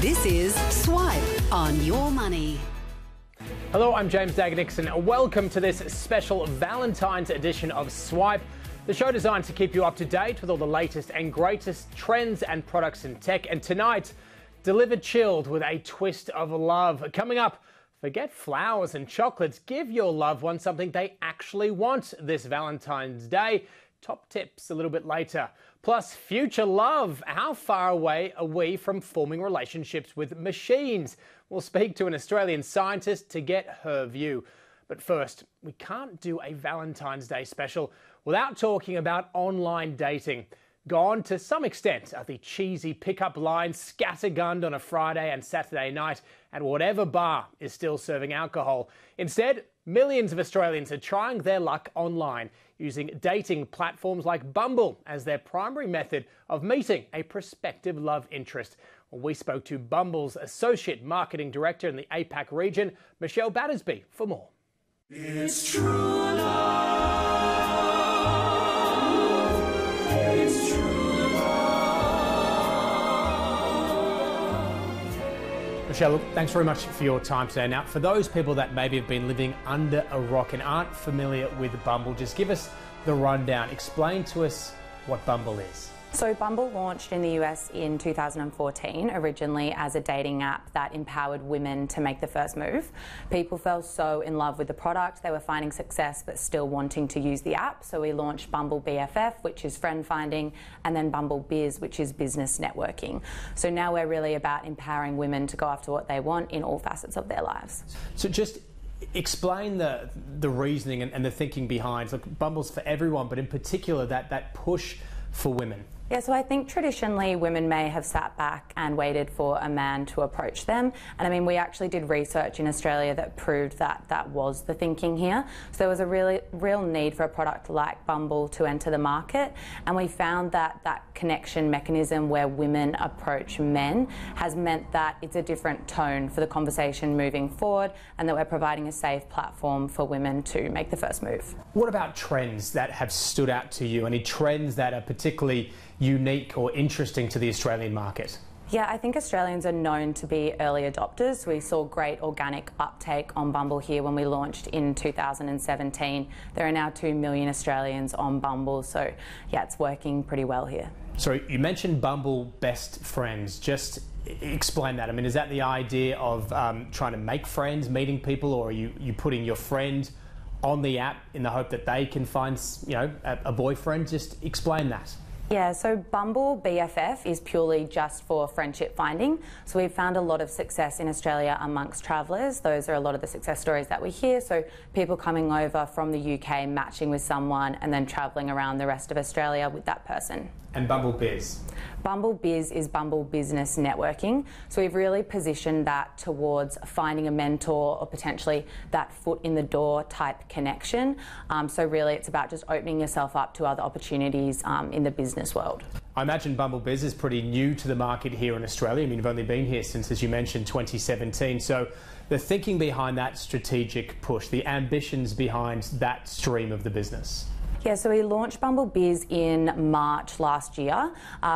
This is Swipe on Your Money. Hello, I'm James Daggar-Nickson. Welcome to this special Valentine's edition of Swipe, the show designed to keep you up to date with all the latest and greatest trends and products in tech. And tonight, delivered chilled with a twist of love. Coming up, forget flowers and chocolates. Give your loved one something they actually want this Valentine's Day. Top tips a little bit later. Plus, future love. How far away are we from forming relationships with machines? We'll speak to an Australian scientist to get her view. But first, we can't do a Valentine's Day special without talking about online dating. Gone to some extent are the cheesy pickup lines scattergunned on a Friday and Saturday night at whatever bar is still serving alcohol. Instead, millions of Australians are trying their luck online, using dating platforms like Bumble as their primary method of meeting a prospective love interest. Well, we spoke to Bumble's Associate Marketing Director in the APAC region, Michelle Battersby, for more. It's true love. It's true love. Michelle, look, thanks very much for your time today. Now, for those people that maybe have been living under a rock and aren't familiar with Bumble, just give us the rundown. Explain to us what Bumble is. So Bumble launched in the US in 2014, originally as a dating app that empowered women to make the first move. People fell so in love with the product, they were finding success but still wanting to use the app. So we launched Bumble BFF, which is friend finding, and then Bumble Biz, which is business networking. So now we're really about empowering women to go after what they want in all facets of their lives. So just explain the reasoning and the thinking behind. Look, Bumble's for everyone, but in particular that push for women. Yeah, so I think traditionally women may have sat back and waited for a man to approach them. And I mean, we actually did research in Australia that proved that that was the thinking here. So there was a real need for a product like Bumble to enter the market. And we found that that connection mechanism where women approach men has meant that it's a different tone for the conversation moving forward, and that we're providing a safe platform for women to make the first move. What about trends that have stood out to you? Any trends that are particularly unique or interesting to the Australian market? Yeah, I think Australians are known to be early adopters. We saw great organic uptake on Bumble here when we launched in 2017. There are now 2 million Australians on Bumble, so yeah, it's working pretty well here. So you mentioned Bumble Best Friends. Just explain that. I mean, is that the idea of trying to make friends, meeting people, or are you putting your friend on the app in the hope that they can find, you know, a boyfriend? Just explain that. Yeah, so Bumble BFF is purely just for friendship finding. So we've found a lot of success in Australia amongst travellers. Those are a lot of the success stories that we hear. So people coming over from the UK, matching with someone, and then travelling around the rest of Australia with that person. And Bumble Biz? Bumble Biz is Bumble Business Networking. So we've really positioned that towards finding a mentor or potentially that foot in the door type connection. So really it's about just opening yourself up to other opportunities in the business world. I imagine Bumble Biz is pretty new to the market here in Australia. I mean, you've only been here since, as you mentioned, 2017. So the thinking behind that strategic push, the ambitions behind that stream of the business. Yeah, so we launched Bumble Biz in March last year.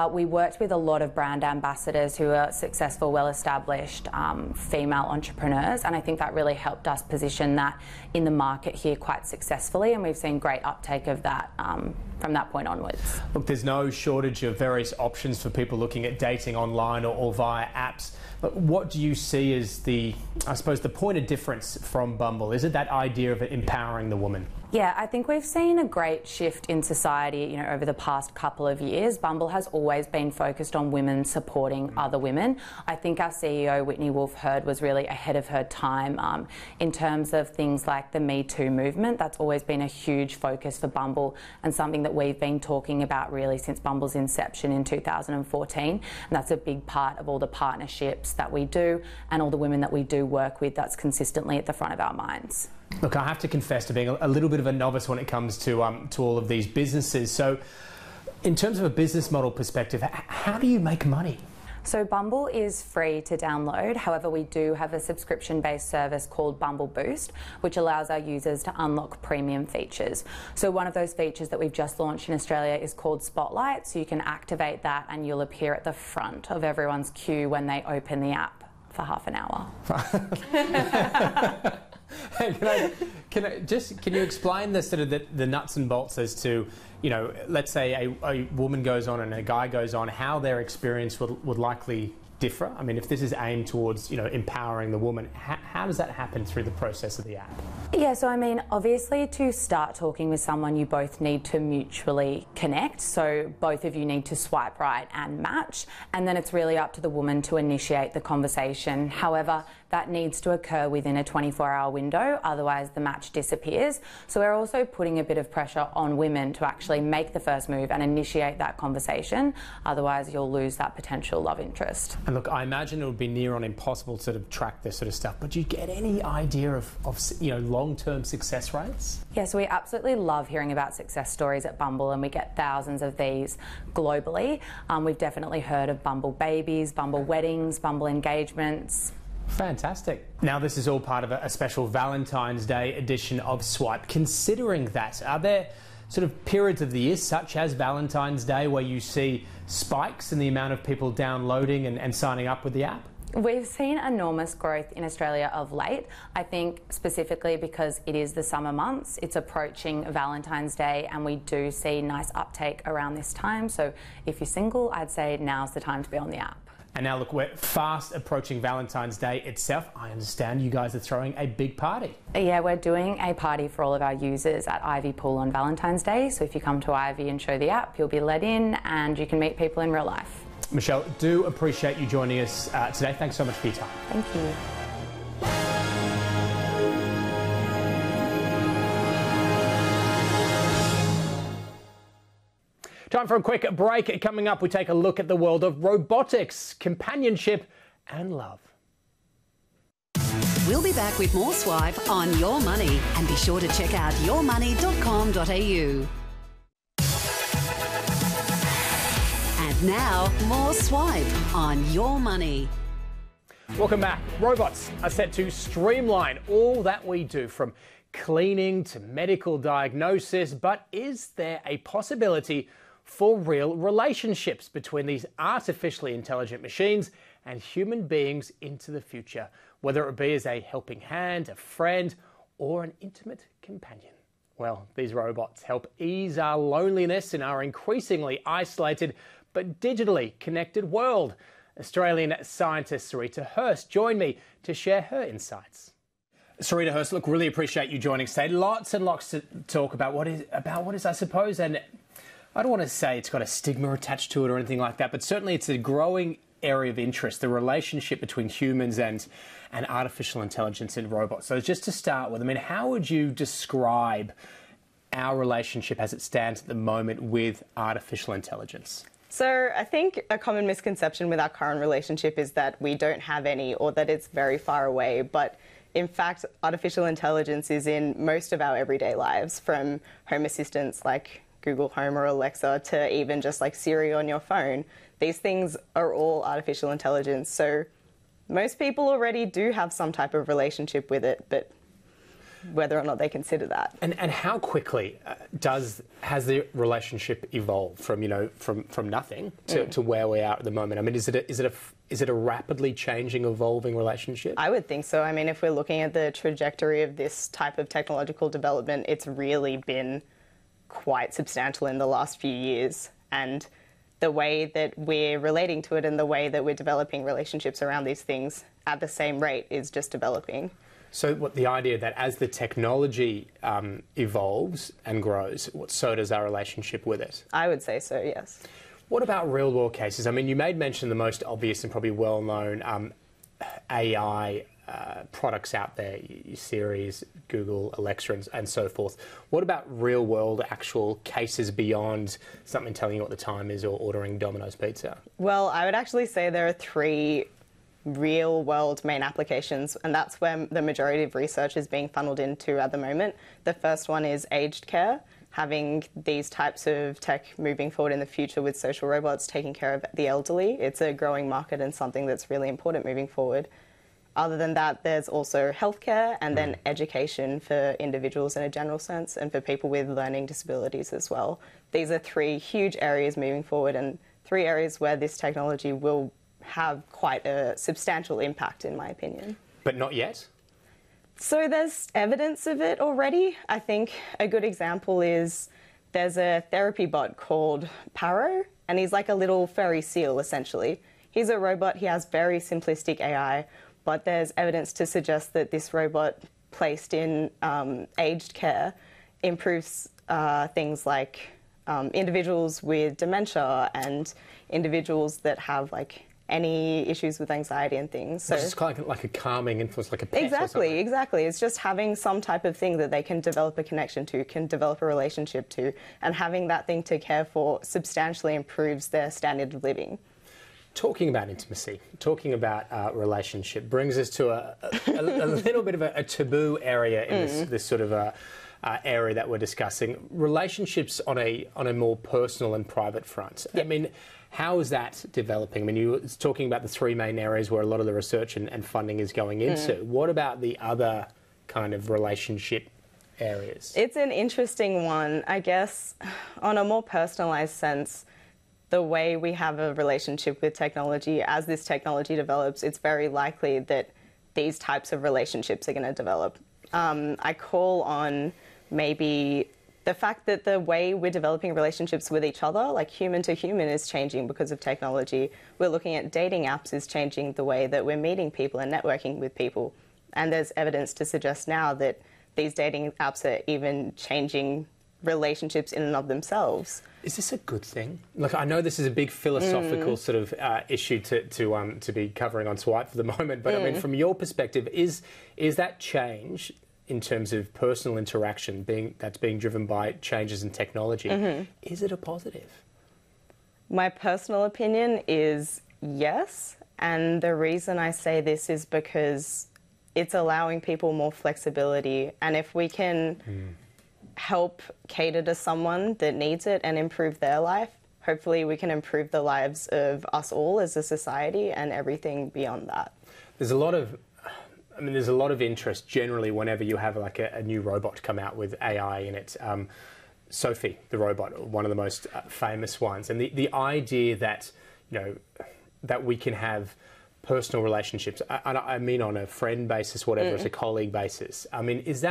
We worked with a lot of brand ambassadors who are successful, well-established female entrepreneurs, and I think that really helped us position that in the market here quite successfully, and we've seen great uptake of that from that point onwards. Look, there's no shortage of various options for people looking at dating online or via apps. But what do you see as the point of difference from Bumble? Is it that idea of empowering the woman? Yeah, I think we've seen a great shift in society, over the past couple of years. Bumble has always been focused on women supporting other women. I think our CEO, Whitney Wolfe Herd, was really ahead of her time in terms of things like the Me Too movement. That's always been a huge focus for Bumble and something that we've been talking about really since Bumble's inception in 2014. And that's a big part of all the partnerships that we do and all the women that we do work with. That's consistently at the front of our minds. Look, I have to confess to being a little bit of a novice when it comes to all of these businesses. So in terms of a business model perspective, how do you make money? So Bumble is free to download. However, we do have a subscription-based service called Bumble Boost, which allows our users to unlock premium features. So one of those features that we've just launched in Australia is called Spotlight. So you can activate that and you'll appear at the front of everyone's queue when they open the app for half an hour. Can you explain the sort of the nuts and bolts as to, you know, let's say a woman goes on and a guy goes on, how their experience would likely differ? I mean, if this is aimed towards, you know, empowering the woman, how does that happen through the process of the app? Yeah, so I mean, obviously to start talking with someone, you both need to mutually connect. So both of you need to swipe right and match. And then it's really up to the woman to initiate the conversation. However, that needs to occur within a 24-hour window, otherwise the match disappears. So we're also putting a bit of pressure on women to actually make the first move and initiate that conversation. Otherwise, you'll lose that potential love interest. And look, I imagine it would be near on impossible to sort of track this sort of stuff, but do you get any idea of you know, long-term success rates? Yeah, so we absolutely love hearing about success stories at Bumble, and we get thousands of these globally. We've definitely heard of Bumble babies, Bumble weddings, Bumble engagements. Fantastic. Now, this is all part of a special Valentine's Day edition of Swipe. Considering that, are there sort of periods of the year, such as Valentine's Day, where you see spikes in the amount of people downloading and signing up with the app? We've seen enormous growth in Australia of late. I think specifically because it is the summer months, it's approaching Valentine's Day, and we do see nice uptake around this time. So if you're single, I'd say now's the time to be on the app. And now look, we're fast approaching Valentine's Day itself. I understand you guys are throwing a big party. Yeah, we're doing a party for all of our users at Ivy Pool on Valentine's Day. So if you come to Ivy and show the app, you'll be let in and you can meet people in real life. Michelle, do appreciate you joining us today. Thanks so much for your time. Thank you. Time for a quick break. Coming up, we take a look at the world of robotics, companionship and love. We'll be back with more Swipe on Your Money, and be sure to check out yourmoney.com.au. And now, more Swipe on Your Money. Welcome back. Robots are set to streamline all that we do, from cleaning to medical diagnosis, but is there a possibility for real relationships between these artificially intelligent machines and human beings into the future, whether it be as a helping hand, a friend, or an intimate companion? Well, these robots help ease our loneliness in our increasingly isolated but digitally connected world. Australian scientist Sarita Hurst joined me to share her insights. Sarita Hurst, look, really appreciate you joining us today. Lots and lots to talk about what is, I suppose, and I don't want to say it's got a stigma attached to it or anything like that, but certainly it's a growing area of interest, the relationship between humans and artificial intelligence and robots. So just to start with, I mean, how would you describe our relationship as it stands at the moment with artificial intelligence? So I think a common misconception with our current relationship is that we don't have any, or that it's very far away. But in fact, artificial intelligence is in most of our everyday lives, from home assistants like Google Home or Alexa to even just like Siri on your phone. These things are all artificial intelligence. So most people already do have some type of relationship with it, but whether or not they consider that. And how quickly has the relationship evolved from, you know, from nothing to where we are at the moment? I mean, is it a rapidly changing, evolving relationship? I would think so. I mean, if we're looking at the trajectory of this type of technological development, it's really been quite substantial in the last few years. And the way that we're relating to it and the way that we're developing relationships around these things at the same rate is just developing. So what the idea that as the technology evolves and grows, so does our relationship with it? I would say so, yes. What about real-world cases? I mean, you made mention of the most obvious and probably well-known AI products out there, Siri's, Google, Alexa, and so forth. What about real-world actual cases beyond something telling you what the time is or ordering Domino's pizza? Well, I would actually say there are three real-world main applications, and that's where the majority of research is being funneled into at the moment. The first one is aged care. having these types of tech moving forward in the future with social robots taking care of the elderly. It's a growing market and something that's really important moving forward. Other than that, there's also healthcare and then education for individuals in a general sense and for people with learning disabilities as well. These are three huge areas moving forward and three areas where this technology will have quite a substantial impact, in my opinion. But not yet? So there's evidence of it already. I think a good example is there's a therapy bot called Paro, and he's like a little furry seal, essentially. He's a robot, he has very simplistic AI, but there's evidence to suggest that this robot placed in aged care improves things like individuals with dementia and individuals that have like any issues with anxiety and things. So it's kind of like a calming influence, like a pet or something. Exactly. It's just having some type of thing that they can develop a connection to, can develop a relationship to, and having that thing to care for substantially improves their standard of living. Talking about intimacy, talking about relationship brings us to a little bit of a taboo area in this sort of area that we're discussing. Relationships on a more personal and private front. Yep. I mean, how is that developing? I mean, you were talking about the three main areas where a lot of the research and funding is going into. What about the other kind of relationship areas? It's an interesting one, I guess, on a more personalised sense. The way we have a relationship with technology, as this technology develops, it's very likely that these types of relationships are going to develop. I call on maybe the fact that the way we're developing relationships with each other, like human to human, is changing because of technology. We're looking at dating apps is changing the way that we're meeting people and networking with people. And there's evidence to suggest now that these dating apps are even changing relationships in and of themselves. Is this a good thing? Look, I know this is a big philosophical sort of issue to be covering on Swipe for the moment, but I mean, from your perspective, is that change in terms of personal interaction that's being driven by changes in technology, is it a positive? My personal opinion is yes, and the reason I say this is because it's allowing people more flexibility, and if we can help cater to someone that needs it and improve their life, hopefully we can improve the lives of us all as a society and everything beyond that. There's a lot of interest generally whenever you have like a new robot come out with AI in it. Sophie, the robot, one of the most famous ones, and the idea that, you know, that we can have personal relationships. I mean, on a friend basis, whatever, as a colleague basis. I mean, is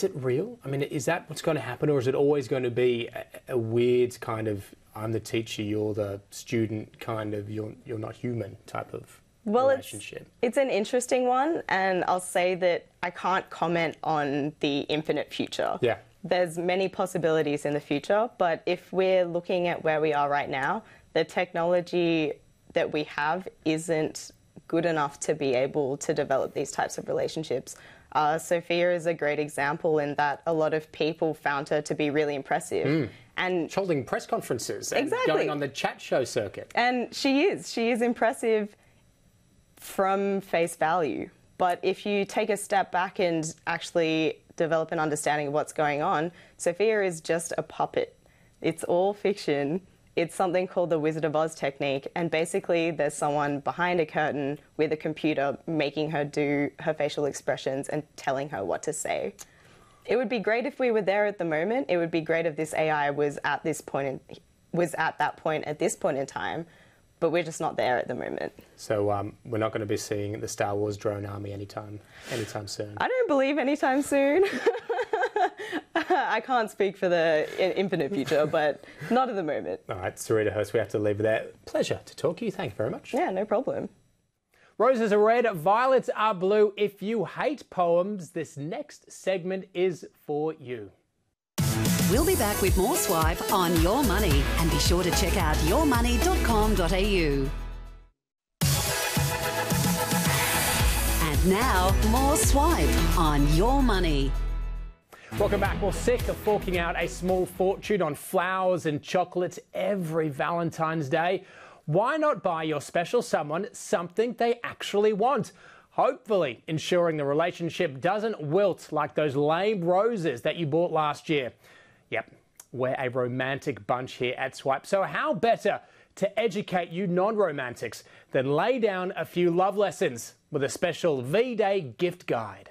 it real? I mean, is that what's going to happen, or is it always going to be a weird kind of I'm the teacher, you're the student kind of you're not human type of relationship? It's an interesting one, and I'll say that I can't comment on the infinite future. Yeah. There's many possibilities in the future, but if we're looking at where we are right now, the technology that we have isn't good enough to be able to develop these types of relationships. Sophia is a great example in that a lot of people found her to be really impressive. And holding press conferences and going on the chat show circuit. And she is impressive from face value. But if you take a step back and actually develop an understanding of what's going on, Sophia is just a puppet. It's all fiction. It's something called the Wizard of Oz technique, and basically there's someone behind a curtain with a computer making her do her facial expressions and telling her what to say. It would be great if we were there at the moment. It would be great if this AI was at that point at this point in time, but we're just not there at the moment. So we're not going to be seeing the Star Wars drone army anytime soon. I don't believe anytime soon. I can't speak for the infinite future, but not at the moment. All right, Sarita Hurst, we have to leave it there. Pleasure to talk to you. Thank you very much. Yeah, no problem. Roses are red, violets are blue. If you hate poems, this next segment is for you. We'll be back with more Swipe on Your Money, and be sure to check out yourmoney.com.au. And now, more Swipe on Your Money. Welcome back. Well, sick of forking out a small fortune on flowers and chocolates every Valentine's Day? Why not buy your special someone something they actually want? Hopefully ensuring the relationship doesn't wilt like those lame roses that you bought last year. Yep, we're a romantic bunch here at Swipe. So how better to educate you non-romantics than lay down a few love lessons with a special V-Day gift guide.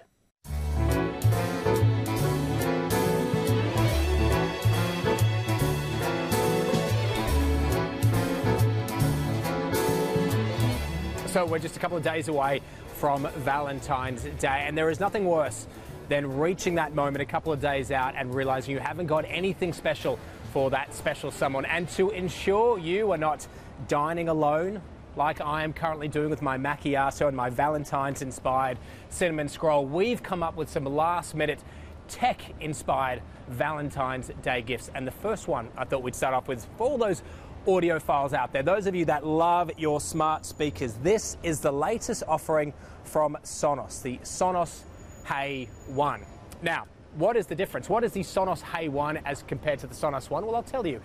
So we're just a couple of days away from Valentine's Day, and there is nothing worse than reaching that moment a couple of days out and realizing you haven't got anything special for that special someone. And to ensure you are not dining alone like I am currently doing with my macchiato and my Valentine's inspired cinnamon scroll, we've come up with some last minute tech inspired Valentine's Day gifts. And the first one I thought we'd start off with for all those audiophiles out there, those of you that love your smart speakers, this is the latest offering from Sonos, the Sonos Hey 1. Now, what is the difference? What is the Sonos Hey 1 as compared to the Sonos 1? Well, I'll tell you.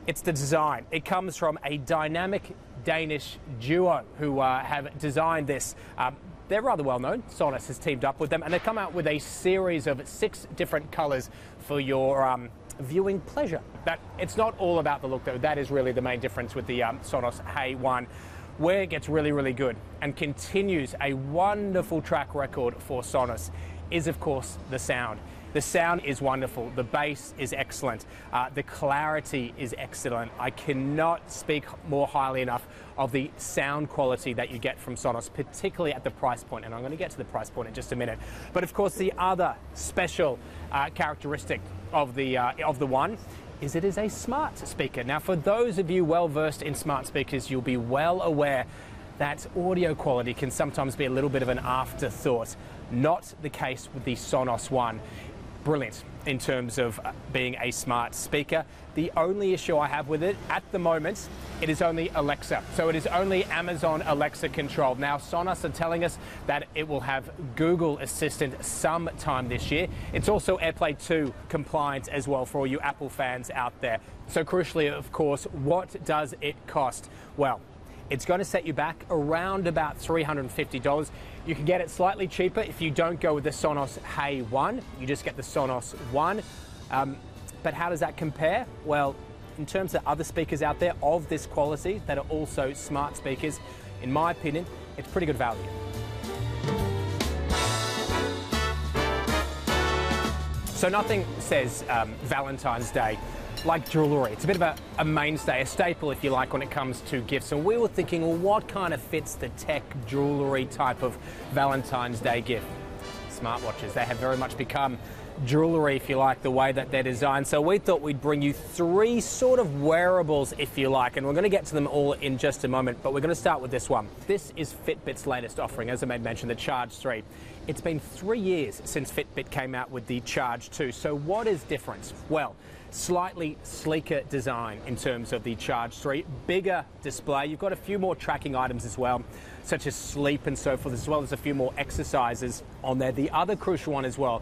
It's the design. It comes from a dynamic Danish duo who have designed this. They're rather well known. Sonos has teamed up with them, and they've come out with a series of 6 different colours for your viewing pleasure. But it's not all about the look, though. That is really the main difference with the Sonos Hey 1. Where it gets really, really good and continues a wonderful track record for Sonos is, of course, the sound. The sound is wonderful. The bass is excellent. The clarity is excellent. I cannot speak more highly enough of the sound quality that you get from Sonos, particularly at the price point. And I'm going to get to the price point in just a minute. But of course, the other special characteristic of the one is it is a smart speaker. Now, for those of you well versed in smart speakers, you'll be well aware that audio quality can sometimes be a little bit of an afterthought. Not the case with the Sonos One. Brilliant in terms of being a smart speaker. The only issue I have with it at the moment, it is only Alexa. So it is only Amazon Alexa controlled. Now, Sonos are telling us that it will have Google Assistant sometime this year. It's also AirPlay 2 compliant as well for all you Apple fans out there. So crucially, of course, what does it cost? Well, it's going to set you back around about $350. You can get it slightly cheaper if you don't go with the Sonos Hey 1. You just get the Sonos 1. But how does that compare? Well, in terms of other speakers out there of this quality that are also smart speakers, in my opinion, it's pretty good value. So nothing says Valentine's Day like jewellery. It's a bit of a mainstay, a staple, if you like, when it comes to gifts. And we were thinking, well, what kind of fits the tech jewellery type of Valentine's Day gift? Smartwatches. They have very much become jewellery, if you like, the way that they're designed. So we thought we'd bring you 3 sort of wearables, if you like, and we're going to get to them all in just a moment, but we're going to start with this one. This is Fitbit's latest offering, as I made mention, the Charge 3. It's been 3 years since Fitbit came out with the Charge 2. So what is different? Well, slightly sleeker design in terms of the Charge 3, bigger display. You've got a few more tracking items as well, such as sleep and so forth, as well as a few more exercises on there. The other crucial one as well,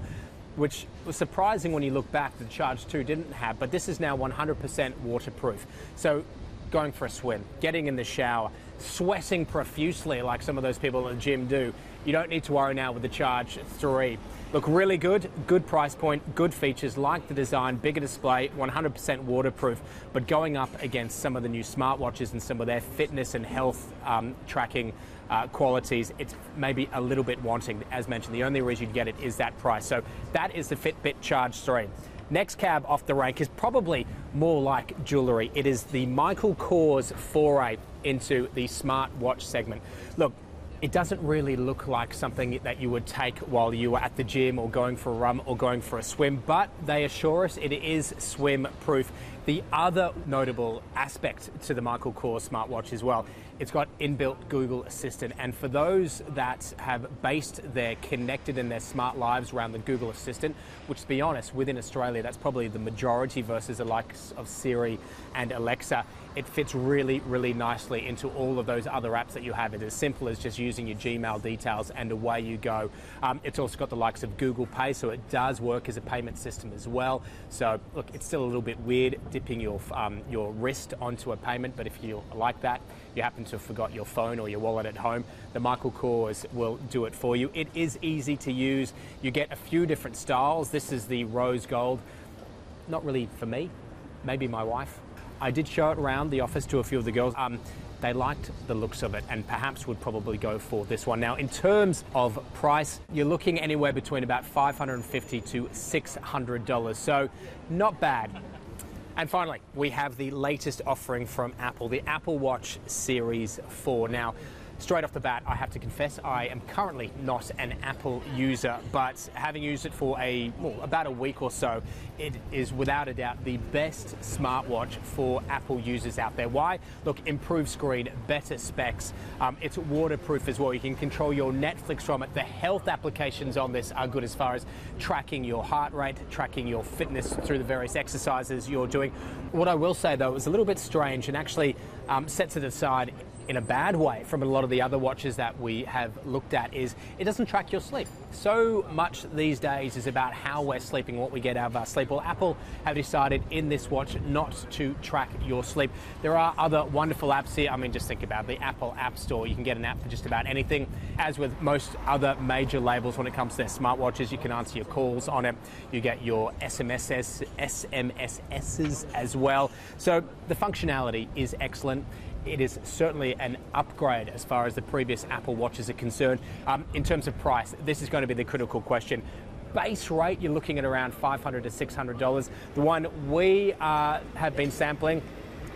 which was surprising when you look back, the Charge 2 didn't have, but this is now 100% waterproof. So going for a swim, getting in the shower, sweating profusely like some of those people at the gym do, you don't need to worry now with the Charge 3. Look, really good price point, good features, like the design, bigger display, 100% waterproof, but going up against some of the new smartwatches and some of their fitness and health tracking qualities, it's maybe a little bit wanting. As mentioned, the only reason you get it is that price. So that is the Fitbit Charge 3. Next cab off the rank is probably more like jewellery. It is the Michael Kors foray into the smartwatch segment. Look, it doesn't really look like something that you would take while you were at the gym or going for a run or going for a swim, but they assure us it is swim proof. The other notable aspect to the Michael Kors smartwatch as well, it's got inbuilt Google Assistant, and for those that have based their connected and their smart lives around the Google Assistant, which, to be honest, within Australia, that's probably the majority versus the likes of Siri and Alexa, it fits really, really nicely into all of those other apps that you have. It's as simple as just using your Gmail details and away you go. It's also got the likes of Google Pay, so it does work as a payment system as well. So look, it's still a little bit weird dipping your wrist onto a payment, but if you like that, you happen to have forgot your phone or your wallet at home, the Michael Kors will do it for you. It is easy to use. You get a few different styles. This is the rose gold. not really for me, maybe my wife. I did show it around the office to a few of the girls. They liked the looks of it and perhaps would probably go for this one. Now, in terms of price, you're looking anywhere between about $550 to $600, so not bad. And finally, we have the latest offering from Apple, the Apple Watch Series 4. Now, straight off the bat, I have to confess, I am currently not an Apple user, but having used it for about a week or so, it is without a doubt the best smartwatch for Apple users out there. Why? Look, improved screen, better specs. It's waterproof as well. You can control your Netflix from it. The health applications on this are good as far as tracking your heart rate, tracking your fitness through the various exercises you're doing. What I will say, though, is a little bit strange and actually sets it aside in a bad way from a lot of the other watches that we have looked at, is it doesn't track your sleep. So much these days is about how we're sleeping, what we get out of our sleep. Well, Apple have decided in this watch not to track your sleep. There are other wonderful apps here. I mean, just think about the Apple App Store. You can get an app for just about anything. As with most other major labels when it comes to their smartwatches, you can answer your calls on it. You get your SMSs as well. So the functionality is excellent. It is certainly an upgrade as far as the previous Apple Watches are concerned. In terms of price, this is going to be the critical question. Base rate, you're looking at around $500 to $600. The one we have been sampling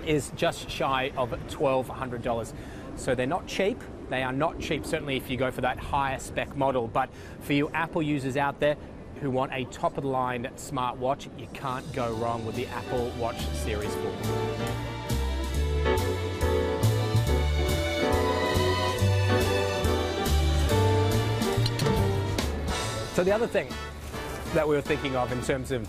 is just shy of $1,200. So they're not cheap. They are not cheap, certainly if you go for that higher spec model. But for you Apple users out there who want a top-of-the-line smartwatch, you can't go wrong with the Apple Watch Series 4. So the other thing that we were thinking of in terms of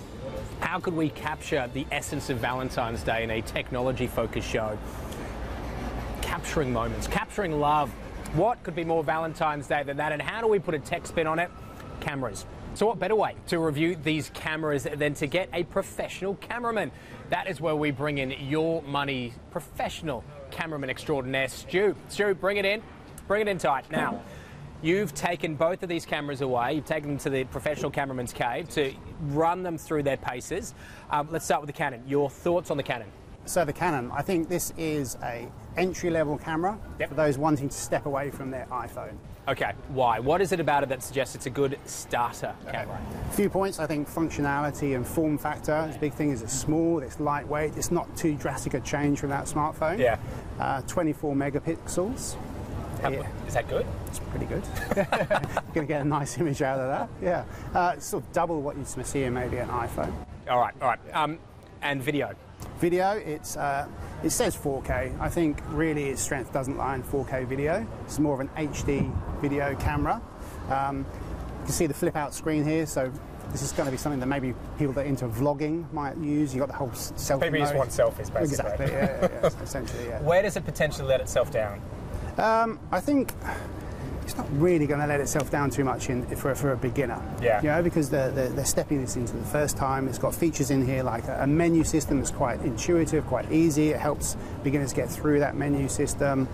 how could we capture the essence of Valentine's Day in a technology-focused show? Capturing moments, capturing love. What could be more Valentine's Day than that? And how do we put a tech spin on it? Cameras. So what better way to review these cameras than to get a professional cameraman? That is where we bring in your money professional cameraman extraordinaire, Stu. Stu, bring it in tight. Now, you've taken both of these cameras away. You've taken them to the professional cameraman's cave to run them through their paces. Let's start with the Canon. Your thoughts on the Canon? So the Canon, I think this is a entry-level camera for those wanting to step away from their iPhone. Okay, why? What is it about it that suggests it's a good starter camera? A few points, I think fanctionality and form factor. The big thing is it's small, it's lightweight, it's not too drastic a change from that smartphone. Yeah. 24 megapixels. Is that good? It's pretty good. You're going to get a nice image out of that. Yeah. It's sort of double what you'd see in maybe an iPhone. All right. And video? Video, it says 4K. I think really its strength doesn't lie in 4K video. It's more of an HD video camera. You can see the flip-out screen here, so this is going to be something that maybe people that are into vlogging might use. You've got the whole selfie People just want selfies, basically. Exactly, yeah, essentially, yeah. Where does it potentially let itself down? I think it's not really going to let itself down too much for a beginner. Yeah. You know, because they're stepping this into the first time. It's got features in here like a menu system that's quite intuitive, quite easy. It helps beginners get through that menu system.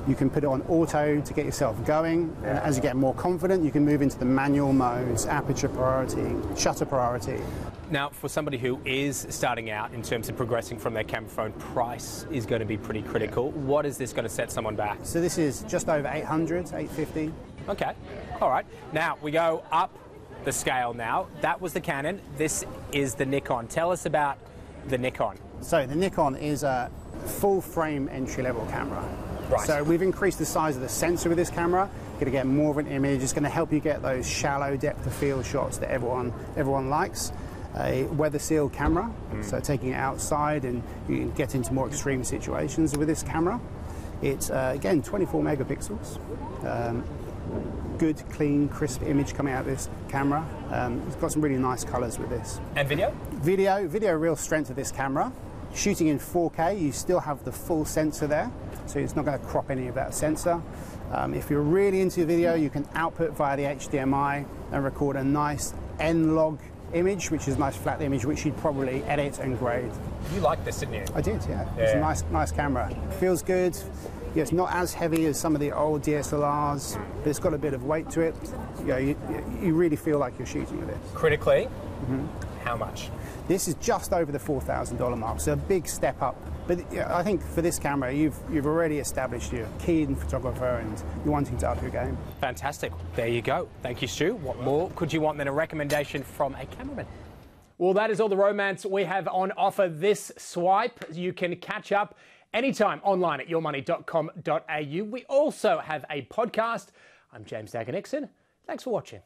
You can put it on auto to get yourself going. And as you get more confident, you can move into the manual modes, aperture priority, shutter priority. Now, for somebody who is starting out in terms of progressing from their camera phone, price is going to be pretty critical. What is this going to set someone back? So this is just over 800, 850. Okay, all right. Now, we go up the scale now. That was the Canon. This is the Nikon. Tell us about the Nikon. So the Nikon is a full-frame entry-level camera. Right. So we've increased the size of the sensor with this camera. You're going to get more of an image. It's going to help you get those shallow depth of field shots that everyone likes. A weather sealed camera, so taking it outside and you can get into more extreme situations with this camera. It's again 24 megapixels. Good, clean, crisp image coming out of this camera. It's got some really nice colours with this. And video? Video, real strength of this camera. Shooting in 4K, you still have the full sensor there, so it's not going to crop any of that sensor. If you're really into video, you can output via the HDMI and record a nice N-log image, which is a nice flat image, which you'd probably edit and grade. You liked this, didn't you? I did, yeah. It's a nice camera. Feels good. Yeah, it's not as heavy as some of the old DSLRs, but it's got a bit of weight to it. You really feel like you're shooting with it. Critically, how much? This is just over the $4,000 mark, so a big step up. But I think for this camera, you've already established you're a keen photographer and you're wanting to up your game. Fantastic. There you go. Thank you, Stu. What more could you want than a recommendation from a cameraman? Well, that is all the romance we have on offer this swipe. You can catch up anytime online at yourmoney.com.au. We also have a podcast. I'm James Daggar-Nickson. Thanks for watching.